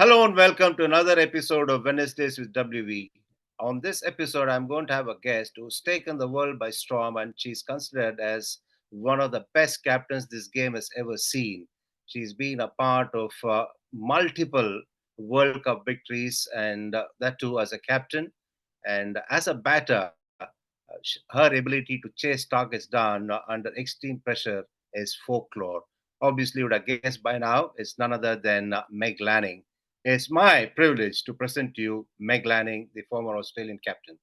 Hello and welcome to another episode of Wednesdays with WV. On this episode, I'm going to have a guest who's taken the world by storm, and she's considered as one of the best captains this game has ever seen. She's been a part of multiple World Cup victories, and that too as a captain. And as a batter, her ability to chase targets down under extreme pressure is folklore. Obviously, you would have guessed by now, it's none other than Meg Lanning. It's my privilege to present to you Meg Lanning, the former Australian captain.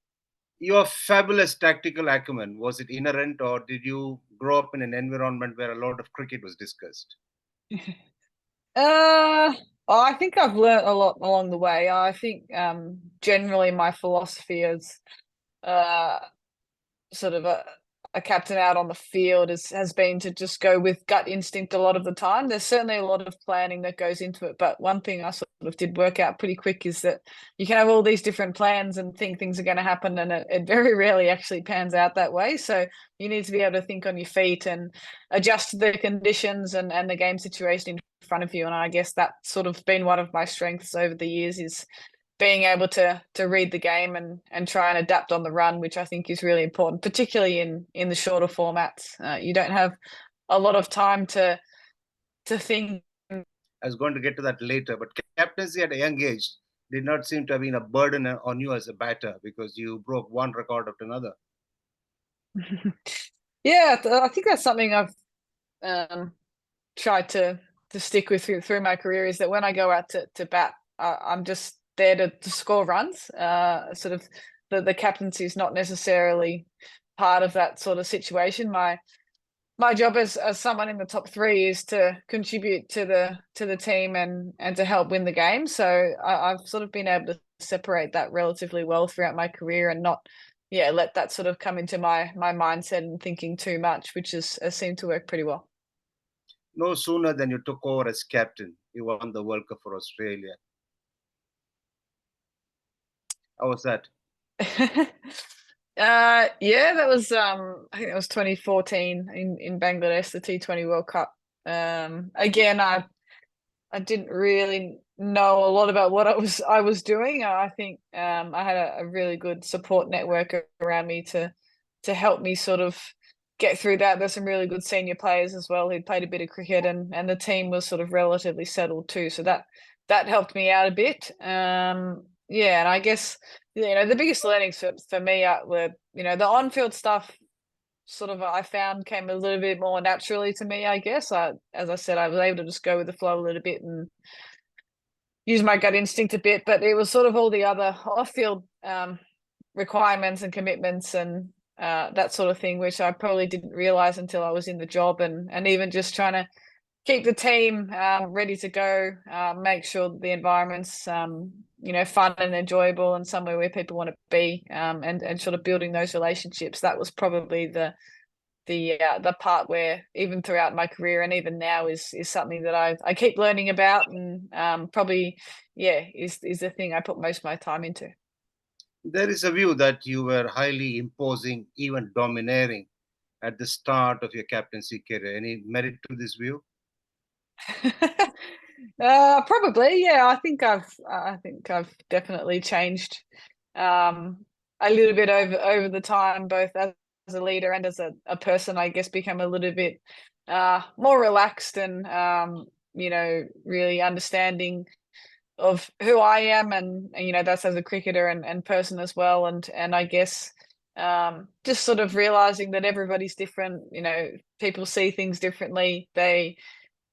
Your fabulous tactical acumen, was it inherent or did you grow up in an environment where a lot of cricket was discussed? Uh, I think I've learnt a lot along the way. I think generally my philosophy is uh, sort of a captain out on the field has been to just go with gut instinct a lot of the time. There's certainly a lot of planning that goes into it, but one thing I sort of did work out pretty quick is that you can have all these different plans and think things are going to happen, and it very rarely actually pans out that way. So you need to be able to think on your feet and adjust to the conditions and the game situation in front of you. And I guess that's sort of been one of my strengths over the years is being able to read the game and try and adapt on the run, which I think is really important, particularly in the shorter formats. You don't have a lot of time to think. I was going to get to that later, but captaincy at a young age did not seem to have been a burden on you as a batter because you broke one record after another. Yeah, I think that's something I've um, tried to stick with through my career is that when I go out to bat, I'm just there to score runs. Sort of the captaincy is not necessarily part of that sort of situation. My job as someone in the top three is to contribute to the team and to help win the game. So I've sort of been able to separate that relatively well throughout my career and not let that sort of come into my mindset and thinking too much, which has seemed to work pretty well. No sooner than you took over as captain, you won the World Cup for Australia. How was that? Yeah, that was I think that was 2014 in Bangladesh, the T20 World Cup. Again, I didn't really know a lot about what I was doing. I think I had a really good support network around me to help me sort of get through that. There's some really good senior players as well who'd played a bit of cricket, and the team was sort of relatively settled too. So that helped me out a bit. Yeah, and I guess the biggest learnings for me were the on-field stuff sort of I found came a little bit more naturally to me, I guess. As I said, I was able to just go with the flow a little bit and use my gut instinct a bit, but it was sort of all the other off-field requirements and commitments and that sort of thing, which I probably didn't realize until I was in the job, and even just trying to keep the team ready to go, make sure the environment's fun and enjoyable and somewhere where people want to be, and sort of building those relationships. That was probably the part where even throughout my career and even now is something that I keep learning about, and probably is the thing I put most of my time into. There is a view that you were highly imposing, even domineering at the start of your captaincy career. Any merit to this view? Probably, yeah. I think I've definitely changed a little bit over the time, both as a leader and as a person. I guess become a little bit more relaxed and really understanding of who I am, and that's as a cricketer and person as well, and I guess just sort of realizing that everybody's different. People see things differently. They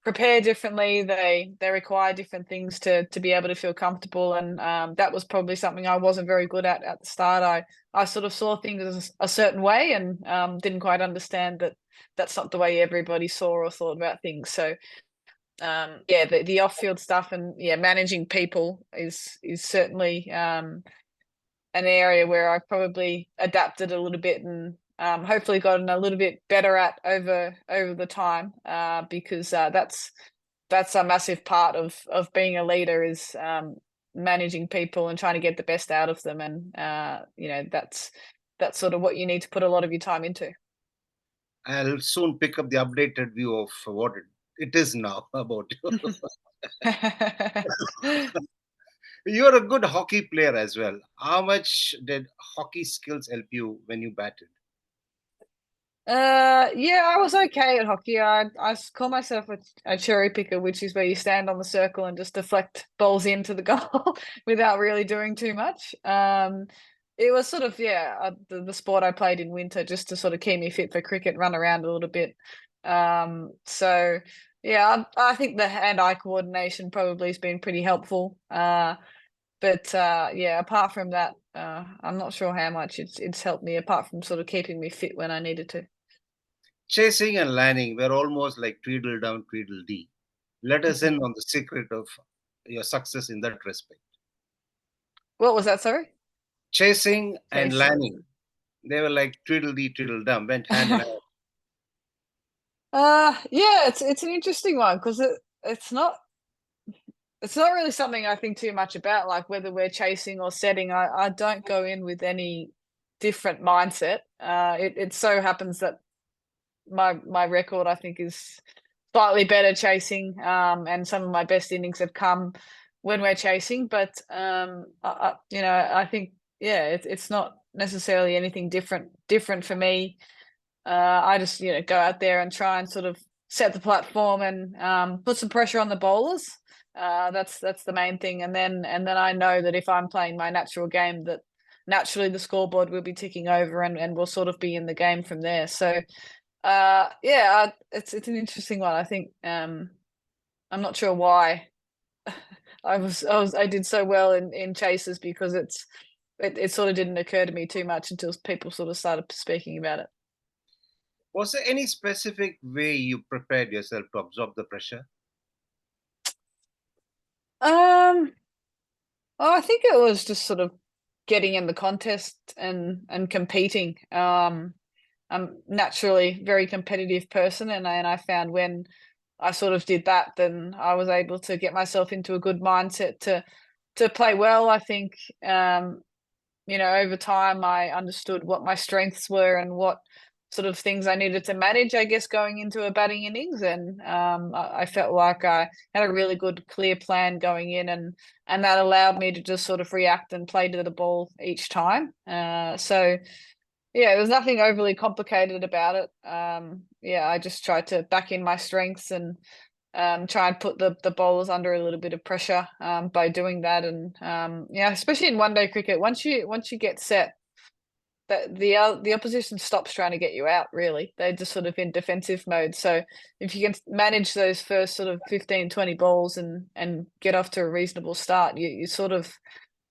prepare differently. They require different things to be able to feel comfortable, and that was probably something I wasn't very good at the start. I sort of saw things a certain way and didn't quite understand that that's not the way everybody saw or thought about things. So the off-field stuff and managing people is certainly an area where I probably adapted a little bit and hopefully gotten a little bit better at over the time, because that's a massive part of being a leader is managing people and trying to get the best out of them, and that's sort of what you need to put a lot of your time into. I'll soon pick up the updated view of what it is now about you. You're a good hockey player as well. How much did hockey skills help you when you batted? Yeah, I was okay at hockey. I call myself a cherry picker, which is where you stand on the circle and just deflect balls into the goal without really doing too much. It was sort of the sport I played in winter just to sort of keep me fit for cricket, run around a little bit. So yeah, I think the hand-eye coordination probably has been pretty helpful. But yeah, apart from that, I'm not sure how much it's helped me apart from sort of keeping me fit when I needed to. Chasing and landing were almost like Tweedledum, Tweedledee. Let us in on the secret of your success in that respect. What was that, sorry? Chasing and Chasing. landing, they were like Tweedledee, Tweedledum, went hand in hand. Yeah, it's an interesting one because it's not really something I think too much about, like whether we're chasing or setting. I don't go in with any different mindset. It so happens that my record I think is slightly better chasing, and some of my best innings have come when we're chasing. But I think yeah, it's not necessarily anything different for me. I just go out there and try and sort of set the platform and put some pressure on the bowlers. That's the main thing, and then I know that if I'm playing my natural game, that naturally the scoreboard will be ticking over, and we'll sort of be in the game from there. So yeah, it's an interesting one. I think I'm not sure why I did so well in chases because it sort of didn't occur to me too much until people sort of started speaking about it. Was there any specific way you prepared yourself to absorb the pressure? Um, I think it was just sort of getting in the contest and competing. I'm naturally a very competitive person, and I found when I sort of did that, then I was able to get myself into a good mindset to play well. I think over time I understood what my strengths were and what sort of things I needed to manage, I guess, going into a batting innings. And I felt like I had a really good, clear plan going in, and that allowed me to just sort of react and play to the ball each time. So yeah, there was nothing overly complicated about it. Yeah, I just tried to back in my strengths and try and put the bowlers under a little bit of pressure by doing that. And yeah, especially in one day cricket, once you get set, that the opposition stops trying to get you out. Really, they're just sort of in defensive mode. So if you can manage those first sort of 15, 20 balls and get off to a reasonable start, you're sort of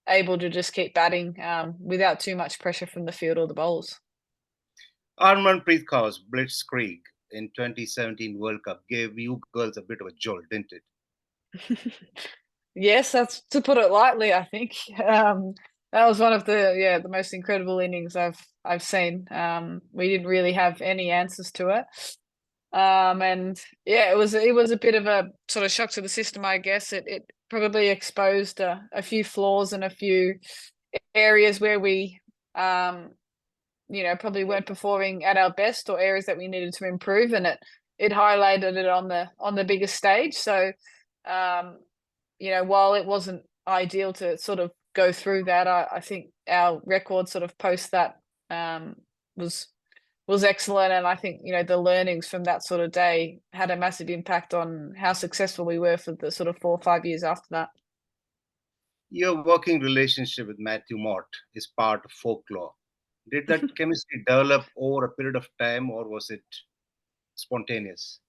able to just keep batting without too much pressure from the field or the bowlers. Harmanpreet Kaur's blitzkrieg in 2017 World Cup gave you girls a bit of a jolt, didn't it? Yes, that's to put it lightly, I think. That was one of the most incredible innings I've seen. We didn't really have any answers to it. And yeah, it was a bit of a sort of shock to the system, I guess. It probably exposed a few flaws and a few areas where we probably weren't performing at our best, or areas that we needed to improve, and it highlighted it on the biggest stage. So um, while it wasn't ideal to sort of go through that, I think our record sort of post that um, was was excellent, and I think the learnings from that sort of day had a massive impact on how successful we were for the sort of 4 or 5 years after that. Your working relationship with Matthew Mott is part of folklore. Did that chemistry develop over a period of time or was it spontaneous?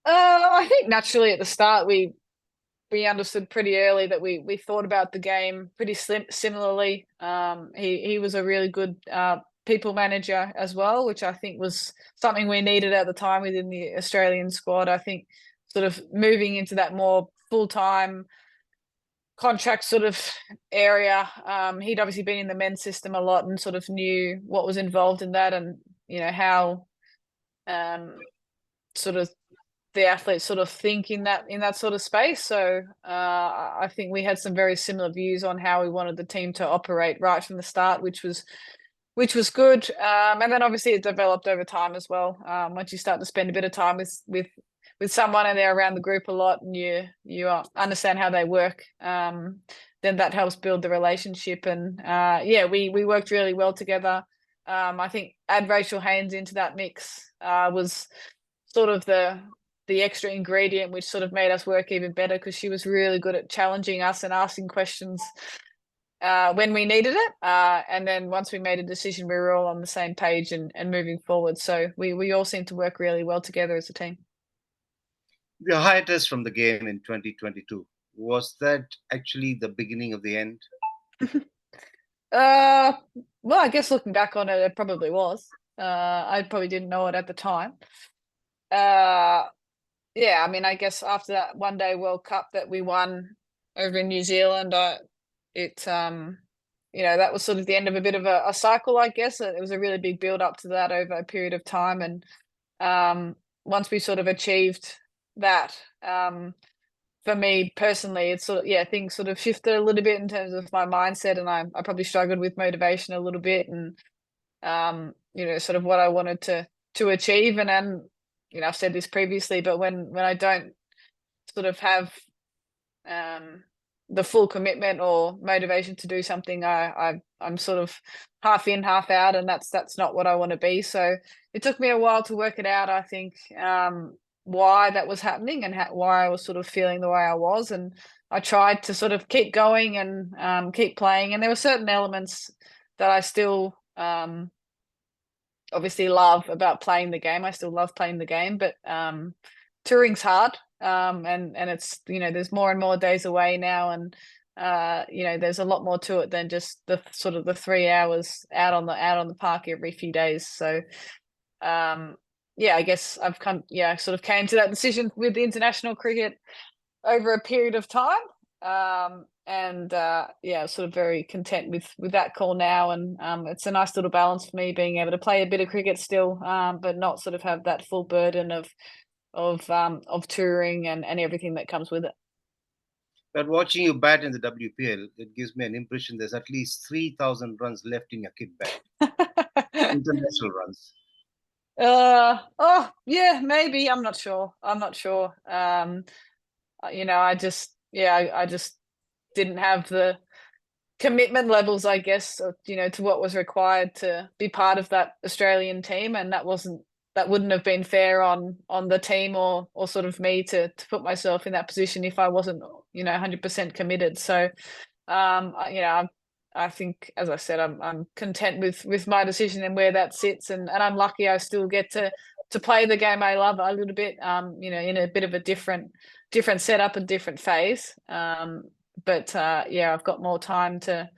I think naturally at the start we understood pretty early that we thought about the game pretty similarly. He was a really good people manager as well, which I think was something we needed at the time within the Australian squad. I think sort of moving into that more full time contract sort of area. He'd obviously been in the men's system a lot and sort of knew what was involved in that, and how um, sort of the athletes sort of think in that sort of space. So I think we had some very similar views on how we wanted the team to operate right from the start, which was good. And then obviously it developed over time as well. Once you start to spend a bit of time with with someone and they're around the group a lot and you understand how they work, then that helps build the relationship. And we worked really well together. I think add Rachel Haynes into that mix was sort of the extra ingredient, which sort of made us work even better, because she was really good at challenging us and asking questions when we needed it. And then once we made a decision, we were all on the same page and moving forward. So we all seemed to work really well together as a team. The hiatus from the game in 2022, was that actually the beginning of the end? Well, I guess looking back on it, it probably was. I probably didn't know it at the time. Yeah, I mean, I guess after that one day World Cup that we won over in New Zealand, that was sort of the end of a bit of a cycle, I guess. It was a really big build up to that over a period of time. And once we sort of achieved that, for me personally, it's sort of, things sort of shifted a little bit in terms of my mindset, and I probably struggled with motivation a little bit, and sort of what I wanted to achieve. And then, I've said this previously, but when I don't sort of have the full commitment or motivation to do something, I'm sort of half in, half out, and that's not what I want to be. So it took me a while to work it out, I think, why that was happening and why I was sort of feeling the way I was. And I tried to sort of keep going and keep playing. And there were certain elements that I still obviously love about playing the game. I still love playing the game, but touring's hard. And it's, there's more and more days away now, and there's a lot more to it than just the sort of the 3 hours out on the park every few days. So I guess I've sort of came to that decision with the international cricket over a period of time. Sort of very content with that call now. And it's a nice little balance for me, being able to play a bit of cricket still, but not sort of have that full burden of touring and everything that comes with it. But watching you bat in the WPL, it gives me an impression there's at least 3,000 runs left in your kit bag. International runs. Maybe. I'm not sure. I just didn't have the commitment levels, I guess, to what was required to be part of that Australian team, and that wouldn't have been fair on the team or sort of me to put myself in that position if I wasn't 100% committed. So I think, as I said, I'm content with my decision and where that sits, and I'm lucky I still get to play the game I love a little bit, in a bit of a different setup and different phase. I've got more time to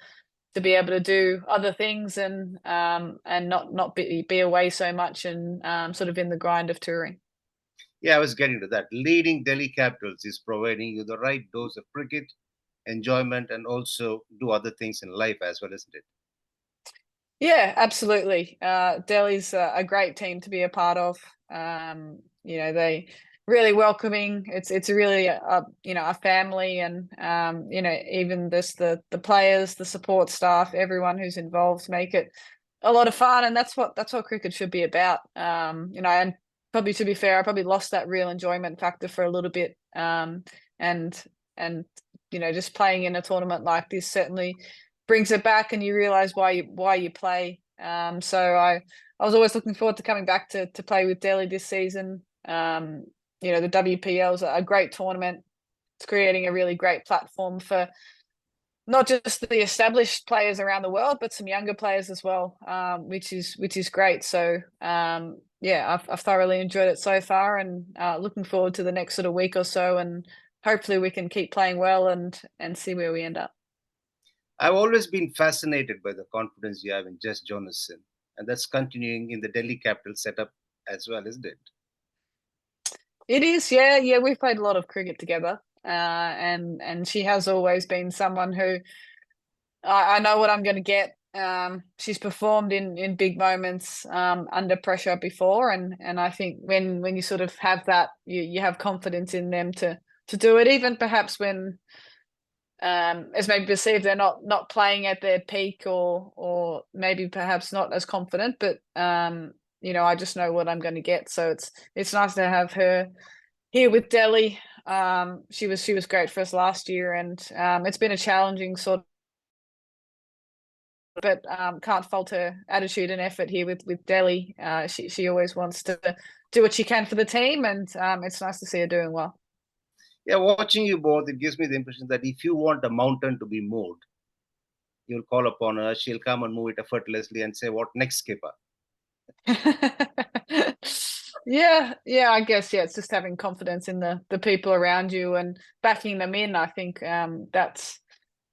be able to do other things and not be away so much and sort of in the grind of touring. Yeah, I was getting to that. Leading Delhi Capitals is providing you the right dose of cricket, enjoyment, and also do other things in life as well, isn't it? Yeah, absolutely. Delhi's a great team to be a part of. They really welcoming. It's really a family, and even the players, the support staff, everyone who's involved make it a lot of fun, and that's what cricket should be about. And probably, to be fair, I probably lost that real enjoyment factor for a little bit. And just playing in a tournament like this certainly brings it back, and you realize why you play. So I was always looking forward to coming back to play with Delhi this season. The WPL is a great tournament. It's creating a really great platform for not just the established players around the world, but some younger players as well, which is great. So I've thoroughly enjoyed it so far, and looking forward to the next sort of week or so, and hopefully we can keep playing well and see where we end up. I've always been fascinated by the confidence you have in Jess Jonathan, and that's continuing in the Delhi Capital setup as well, isn't it? It is, yeah. We've played a lot of cricket together, and she has always been someone who I know what I'm going to get. She's performed in big moments under pressure before, and I think when you sort of have that, you have confidence in them to do it, even perhaps when as maybe perceived they're not playing at their peak, or maybe perhaps not as confident, but I just know what I'm going to get. So it's nice to have her here with Delhi. She was great for us last year, and it's been a challenging sort, but can't fault her attitude and effort here with Delhi. She always wants to do what she can for the team, and it's nice to see her doing well. Yeah, watching you both, it gives me the impression that if you want a mountain to be moved, you'll call upon her. She'll come and move it effortlessly and say, "What next, skipper?" Yeah, I guess it's just having confidence in the people around you and backing them in. I think that's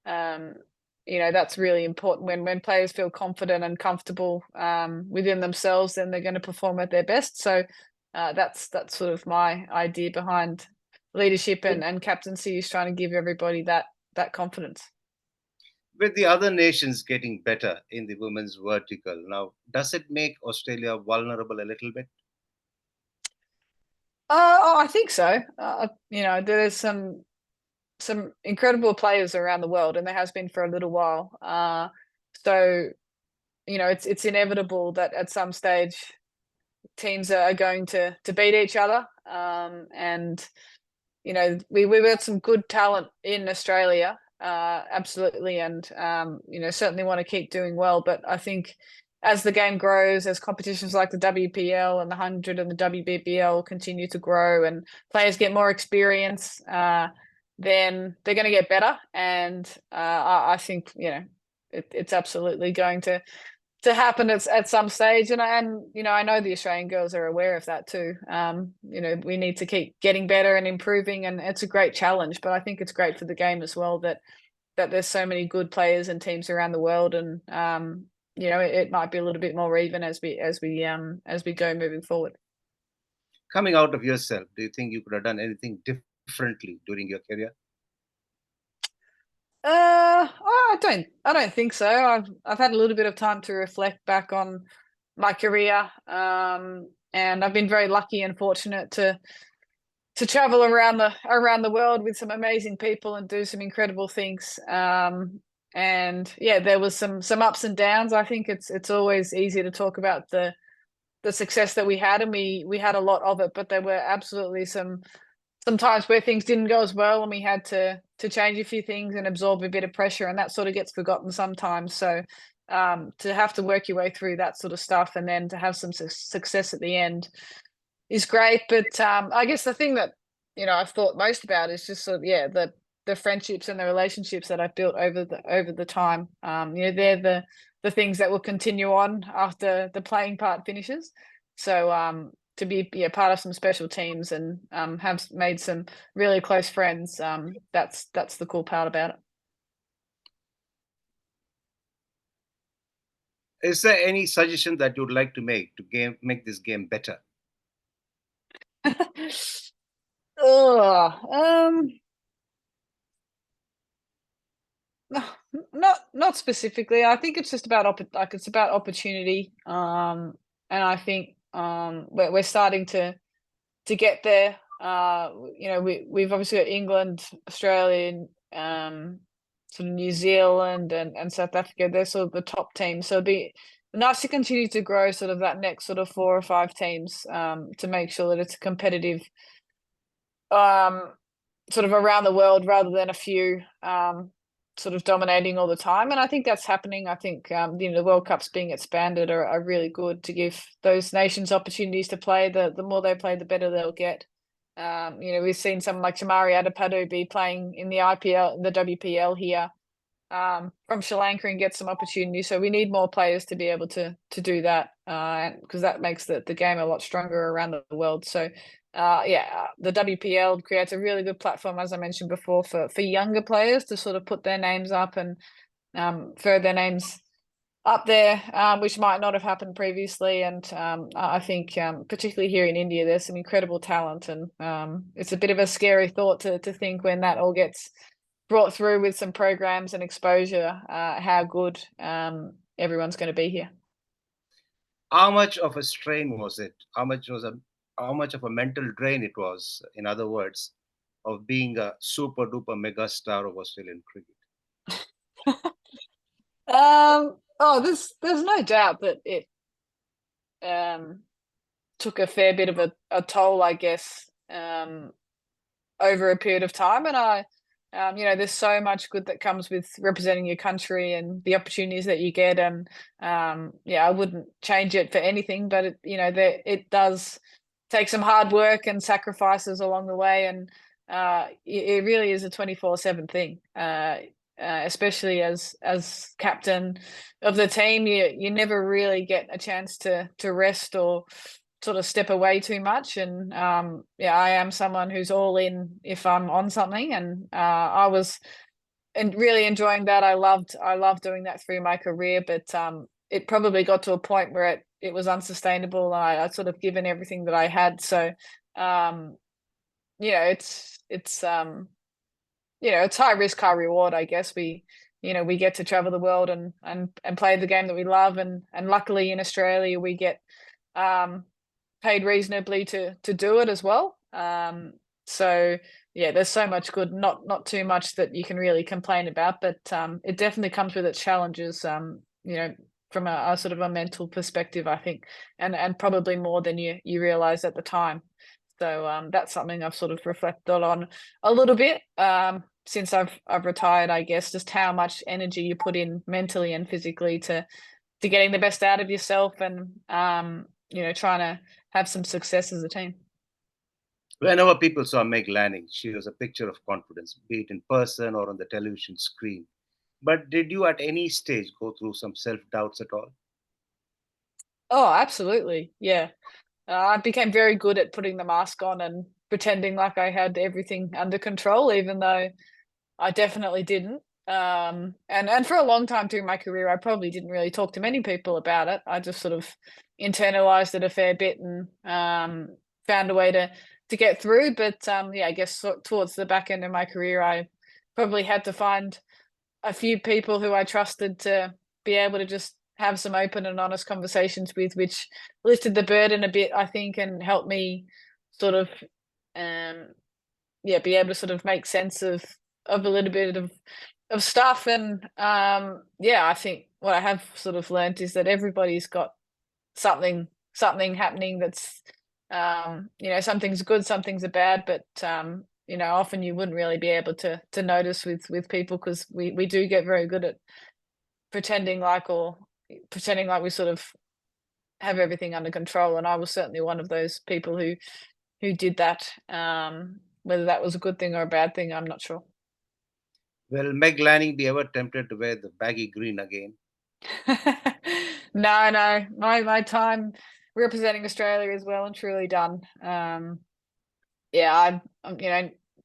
um, that's really important. When players feel confident and comfortable within themselves, then they're going to perform at their best. So that's sort of my idea behind leadership and captaincy, is trying to give everybody that confidence. With the other nations getting better in the women's vertical, now, does it make Australia vulnerable a little bit? I think so. There's some incredible players around the world, and there has been for a little while. So it's inevitable that at some stage teams are going to beat each other. And we've got some good talent in Australia, absolutely, and certainly want to keep doing well. But I think as the game grows, as competitions like the WPL and the 100 and the WBBL continue to grow, and players get more experience, then they're going to get better. And I think it's absolutely going to happen at some stage. And I know the Australian girls are aware of that too. We need to keep getting better and improving, and it's a great challenge. But I think it's great for the game as well that there's so many good players and teams around the world, and it might be a little bit more even as we go moving forward. Coming out of yourself, do you think you could have done anything differently during your career? I don't think so. I've had a little bit of time to reflect back on my career, and I've been very lucky and fortunate to travel around the world with some amazing people and do some incredible things. And yeah, there was some ups and downs. I think it's always easy to talk about the success that we had, and we had a lot of it, but there were absolutely some times where things didn't go as well, and we had to change a few things and absorb a bit of pressure, and that sort of gets forgotten sometimes. So to have to work your way through that sort of stuff, and then to have some success at the end is great. But I guess the thing that I've thought most about is just sort of the friendships and the relationships that I've built over the time. They're the things that will continue on after the playing part finishes. So to be part of some special teams and have made some really close friends, that's the cool part about it. Is there any suggestion that you would like to make to make this game better? Oh, no, not specifically. I think it's just about it's about opportunity. And I think we're starting to get there. We've obviously got England, Australia, sort of New Zealand and South Africa. They're sort of the top teams. So it'd be nice to continue to grow sort of that next sort of 4 or 5 teams, to make sure that it's a competitive sort of around the world rather than a few sort of dominating all the time. And I think that's happening. I think the World Cups being expanded are really good to give those nations opportunities to play. The more they play, the better they'll get. We've seen someone like Chamari Adapadu be playing in the IPL, the WPL here, from Sri Lanka, and get some opportunity. So we need more players to be able to do that, because that makes the game a lot stronger around the world. So the WPL creates a really good platform, as I mentioned before, for younger players to sort of put their names up and further their names up there, which might not have happened previously. And I think particularly here in India, there's some incredible talent, and it's a bit of a scary thought to think when that all gets brought through with some programs and exposure, how good everyone's going to be here. How much of a strain was it? How much of a mental drain it was, in other words, of being a super duper mega star of Australian cricket? There's no doubt that it took a fair bit of a toll, I guess, over a period of time. And there's so much good that comes with representing your country and the opportunities that you get. And I wouldn't change it for anything, but it does take some hard work and sacrifices along the way. And it really is a 24/7 thing. Especially as captain of the team, you never really get a chance to rest or sort of step away too much. And I am someone who's all in if I'm on something. And I was really enjoying that. I loved doing that through my career, but it probably got to a point where it was unsustainable. I'd sort of given everything that I had. So it's high risk, high reward, I guess. We get to travel the world and play the game that we love. And luckily in Australia, we get paid reasonably to do it as well. So there's so much good, not too much that you can really complain about, but it definitely comes with its challenges, from a sort of a mental perspective, I think, and probably more than you realize at the time. So that's something I've sort of reflected on a little bit since I've retired, I guess, just how much energy you put in mentally and physically to getting the best out of yourself and trying to have some success as a team. Whenever people saw Meg Lanning, she was a picture of confidence, be it in person or on the television screen. But did you at any stage go through some self-doubts at all? Oh, absolutely. Yeah. I became very good at putting the mask on and pretending like I had everything under control, even though I definitely didn't. And for a long time during my career, I probably didn't really talk to many people about it. I just sort of internalized it a fair bit and found a way to get through. But I guess towards the back end of my career, I probably had to find a few people who I trusted to be able to just have some open and honest conversations with, which lifted the burden a bit, I think, and helped me sort of be able to sort of make sense of a little bit of stuff. And I think what I have sort of learned is that everybody's got something happening that's something's good, something's bad, but often you wouldn't really be able to notice with people, because we do get very good at pretending like we sort of have everything under control. And I was certainly one of those people who did that. Whether that was a good thing or a bad thing, I'm not sure. Will Meg Lanning be ever tempted to wear the baggy green again? No. My time representing Australia is well and truly done. I'm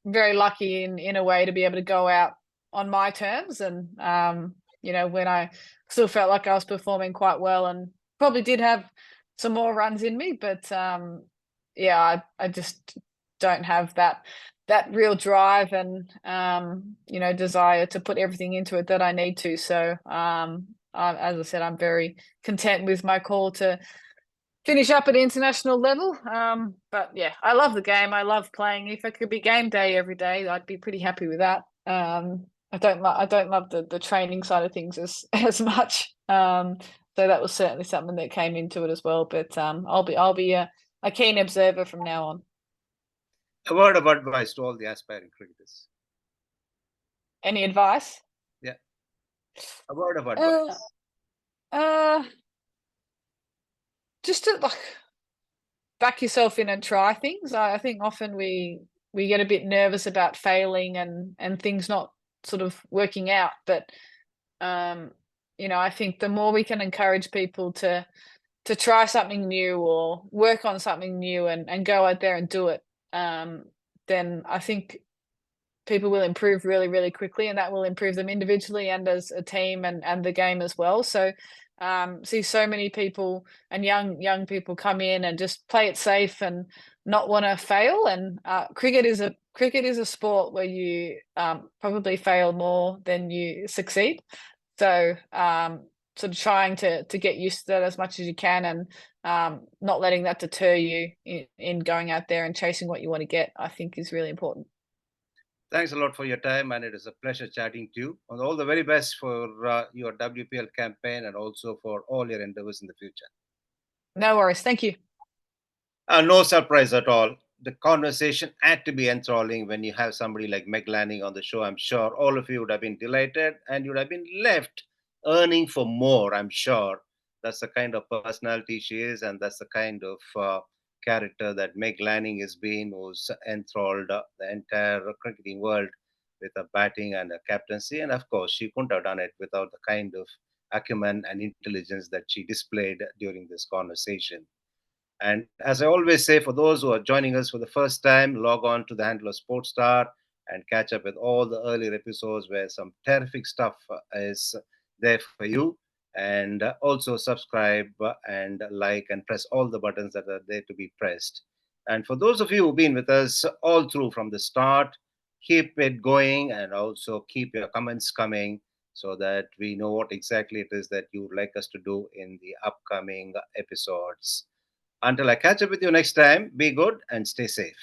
very lucky in a way to be able to go out on my terms. And when I still felt like I was performing quite well and probably did have some more runs in me, but I just don't have that real drive and desire to put everything into it that I need to. So as I said, I'm very content with my call to finish up at international level. But I love the game. I love playing. If it could be game day every day, I'd be pretty happy with that. I don't love the training side of things as much. So that was certainly something that came into it as well. But I'll be a keen observer from now on. A word of advice to all the aspiring cricketers. Any advice? Yeah. A word of advice. Just to back yourself in and try things. I think often we get a bit nervous about failing and things not sort of working out. But I think the more we can encourage people to try something new or work on something new and go out there and do it, then I think people will improve really, really quickly, and that will improve them individually and as a team and the game as well. So see so many people and young people come in and just play it safe and not want to fail. And cricket is a sport where you probably fail more than you succeed. So sort of trying to get used to that as much as you can, and not letting that deter you in going out there and chasing what you want to get, I think is really important. Thanks a lot for your time, and it is a pleasure chatting to you. And all the very best for your WPL campaign and also for all your endeavors in the future. No worries. Thank you. No surprise at all. the conversation had to be enthralling when you have somebody like Meg Lanning on the show. I'm sure all of you would have been delighted and you would have been left earning for more, I'm sure. That's the kind of personality she is, and that's the kind of character that Meg Lanning has been, who's enthralled the entire cricketing world with her batting and her captaincy. And of course, she couldn't have done it without the kind of acumen and intelligence that she displayed during this conversation. And as I always say, for those who are joining us for the first time, log on to the handle of Sportstar and catch up with all the earlier episodes where some terrific stuff is there for you. And also subscribe and like and press all the buttons that are there to be pressed. And for those of you who've been with us all through from the start, keep it going and also keep your comments coming so that we know what exactly it is that you would like us to do in the upcoming episodes. Until I catch up with you next time, be good and stay safe.